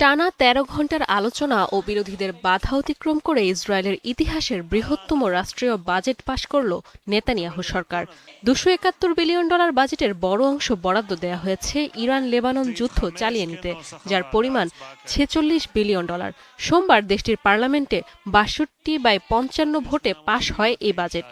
টানা ১৩ ঘণ্টার আলোচনা ও বিরোধীদের বাধা অতিক্রম করে ইসরায়েলের ইতিহাসের বৃহত্তম রাষ্ট্রীয় বাজেট পাশ করল নেতানিয়াহু সরকার। $২৭১ বিলিয়ন বাজেটের বড় অংশ বরাদ্দ দেয়া হয়েছে ইরান লেবানন যুদ্ধ চালিয়ে নিতে, যার পরিমাণ $৪৬ বিলিয়ন। সোমবার দেশটির পার্লামেন্টে ৬২/৫৫ ভোটে পাশ হয় এই বাজেট।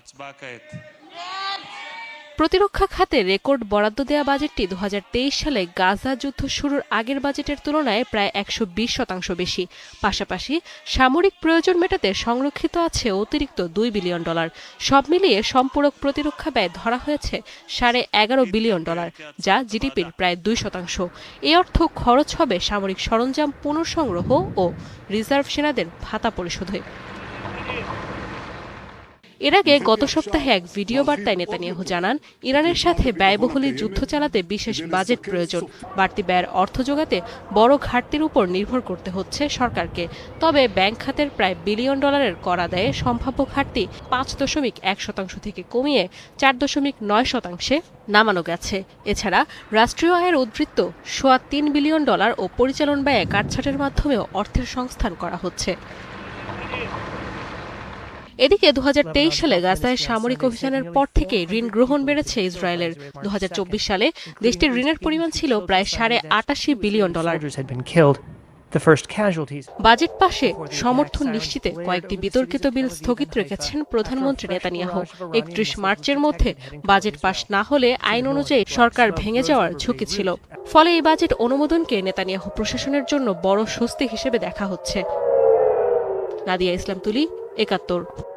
প্রতিরক্ষা খাতে রেকর্ড বরাদ্দ দেয়া বাজেটটি ২০২৩ সালে গাজা যুদ্ধ শুরুর আগের বাজেটের তুলনায় প্রায় ১২০% বেশি। পাশাপাশি সামরিক প্রয়োজন মেটাতে সংরক্ষিত আছে অতিরিক্ত $২ বিলিয়ন। সব মিলিয়ে সম্পূরক প্রতিরক্ষা ব্যয় ধরা হয়েছে $১১.৫ বিলিয়ন, যা জিডিপির প্রায় ২%। এই অর্থ খরচ হবে সামরিক সরঞ্জাম পুনঃসংগ্রহ ও রিজার্ভ সেনাদের ভাতা পরিশোধে। এর আগে গত সপ্তাহে এক ভিডিও বার্তায় নেতানিয়াহু জানান, ইরানের সাথে ব্যয়বহুল যুদ্ধ চালাতে বিশেষ বাজেট প্রয়োজন। বাড়তি ব্যয়ের অর্থ জোগাতে বড় ঘাটতির উপর নির্ভর করতে হচ্ছে সরকারকে। তবে ব্যাংক খাতের প্রায় $1 বিলিয়ন কর আদায়ে সম্ভাব্য ঘাটতি ৫.১% থেকে কমিয়ে ৪.৯% নামানো গেছে। এছাড়া রাষ্ট্রীয় আয়ের উদ্বৃত্ত $৩ বিলিয়ন ও পরিচালন ব্যয়ে কাটছাঁটের মাধ্যমেও অর্থের সংস্থান করা হচ্ছে। এদিকে ২০২৩ সালে গাজায় সামরিক অভিযানের পর থেকে ঋণ গ্রহণ বেড়েছে ইসরায়েলের। ২০২৪ সালে দেশটির ঋণের পরিমাণ ছিল প্রায় $৮.৫ বিলিয়ন। বাজেট পাশে সমর্থন নিশ্চিতে কয়েকটি বিতর্কিত বিল স্থগিত রেখেছেন প্রধানমন্ত্রী নেতানিয়াহু। ৩১ মার্চের মধ্যে বাজেট পাশ না হলে আইন অনুযায়ী সরকার ভেঙে যাওয়ার ঝুঁকি ছিল। ফলে এই বাজেট অনুমোদনকে নেতানিয়াহু প্রশাসনের জন্য বড় স্বস্তি হিসেবে দেখা হচ্ছে। নাদিয়া ইসলাম তুলি, ৭১।